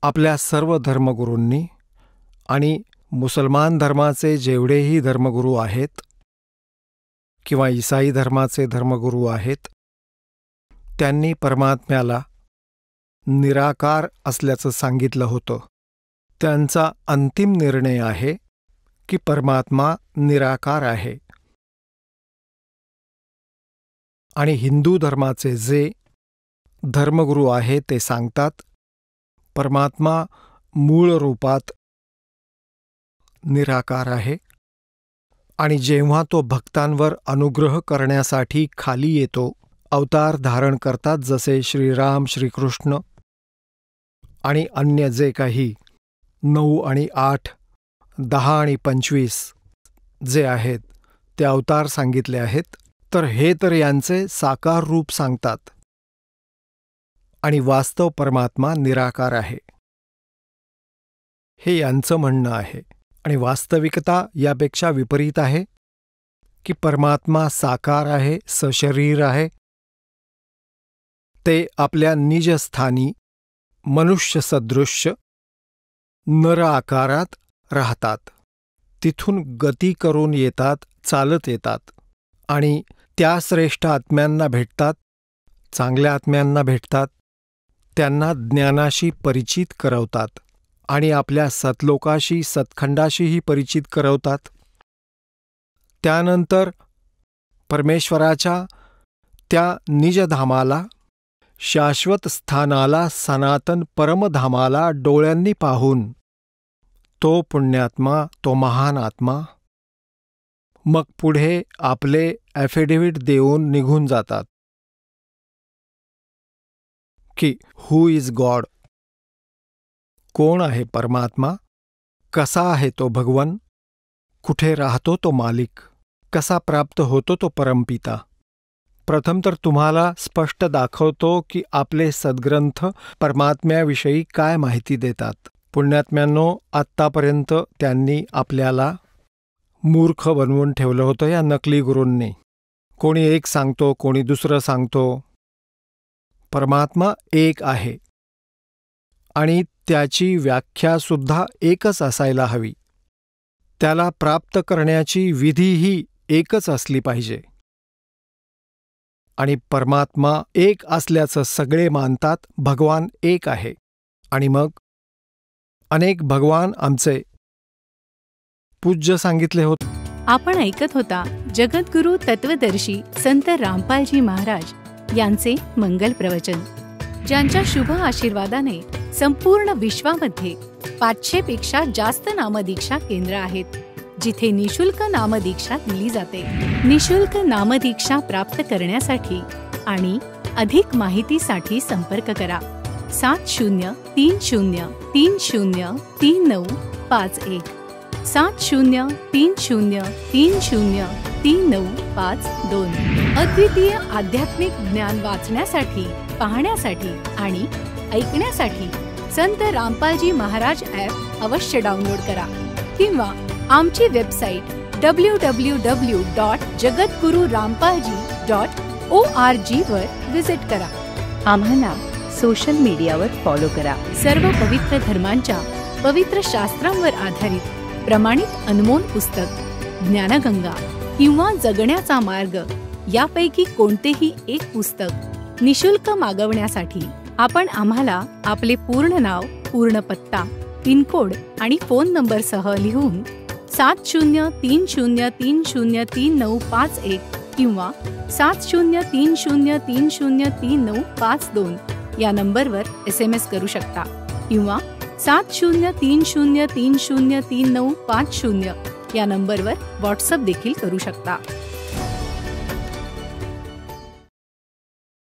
आपल्या सर्व धर्मगुरूंनी आणि मुसलमान धर्माचे जेवढेही धर्मगुरू आहेत किंवा ईसाई धर्माचे धर्मगुरू आहेत, त्यांनी परमात्म्याला निराकार असल्याचं सांगितलं होतं. त्यांचा अंतिम निर्णय आहे की परमात्मा निराकार आहे. आणि हिंदू धर्माचे जे धर्मगुरू आहेत ते सांगतात परमात्मा मूळ रूपात निराकार आहे आणि जेव्हा तो भक्तांवर अनुग्रह करण्यासाठी खाली येतो, अवतार धारण करतात, जसे श्रीराम, श्रीकृष्ण आणि अन्य जे काही 9 आणि 8, 10 आणि 25 जे आहेत ते अवतार सांगितले आहेत, तर हे तर यांचे साकार रूप सांगतात आणि वास्तव परमात्मा निराकार आहे हे यांचं म्हणणं आहे. आणि वास्तविकता यापेक्षा विपरीत आहे की परमात्मा साकार आहे, सशरीर आहे. ते आपल्या निजस्थानी मनुष्य सदृश्य नर आकारात राहतात. तिथून गती करून येतात, चालत येतात आणि त्या श्रेष्ठ आत्म्यांना भेटतात, चांगल्या आत्म्यांना भेटतात, त्यांना ज्ञानाशी परिचित करवतात आणि आपल्या सतलोकाशी, सतखंडाशीही परिचित करवतात. त्यानंतर परमेश्वराच्या त्या निजधामाला, शाश्वत स्थानाला, सनातन परमधामाला डोळ्यांनी पाहून तो पुण्यात्मा, तो महान आत्मा मग पुढे आपले ॲफिडेव्हिट देऊन निघून जातात की हू इज गॉड, कोण आहे परमात्मा, कसा आहे तो भगवन, कुठे राहतो तो मालिक, कसा प्राप्त होतो तो परमपिता. प्रथम तर तुम्हाला स्पष्ट दाखवतो की आपले सद्ग्रंथ परमात्म्याविषयी काय माहिती देतात. पुण्यात्म्यांनो, आत्तापर्यंत त्यांनी आपल्याला मूर्ख बनवून ठेवलं होतं या नकली गुरूंनी. कोणी एक सांगतो, कोणी दुसरं सांगतो. परमात्मा एक आहे आणि त्याची व्याख्यासुद्धा एकच असायला हवी. त्याला प्राप्त करण्याची विधीही एकच असली पाहिजे. आणि परमात्मा एक असल्याचं सगळे मानतात. भगवान एक आहे आणि मग अनेक भगवान आमचे पूज्य सांगितले होते. आपण ऐकत होता जगद्गुरु तत्वदर्शी संत रामपालजी महाराज यांचे मंगल प्रवचन, ज्यांच्या शुभ आशीर्वादाने संपूर्ण विश्वामध्ये 500 पेक्षा जास्त नामदीक्षा केंद्र आहेत, जिथे निशुल्क नामदीक्षा दिली जाते. निशुल्क नामदीक्षा प्राप्त करण्यासाठी आणि अधिक माहितीसाठी संपर्क करा 7030303951 7030303952. अद्वितीय आध्यात्मिक ज्ञान वाचण्यासाठी, पाहण्यासाठी आणि ऐकण्यासाठी संत रामपालजी महाराज ॲप अवश्य डाउनलोड करा किंवा आमची वेबसाईट www.jagadgururampalji.org वर विजिट करा. आम्हाला सोशल मीडियावर फॉलो करा. सर्व पवित्र धर्मांच्या पवित्र शास्त्रांवर आधारित प्रमाणित अनमोल पुस्तक ज्ञानगंगा किंवा जगण्याचा मार्ग यापैकी कोणतेही एक पुस्तक निशुल्क मागवण्यासाठी आपण आम्हाला आपले पूर्ण नाव, पूर्ण पत्ता, पिनकोड आणि फोन नंबरसह लिहून 7030303951 किंवा 7030303952 या नंबरवर SMS करू शकता किंवा 7030303950 या नंबरवर व्हॉट्सअप देखील करू शकता.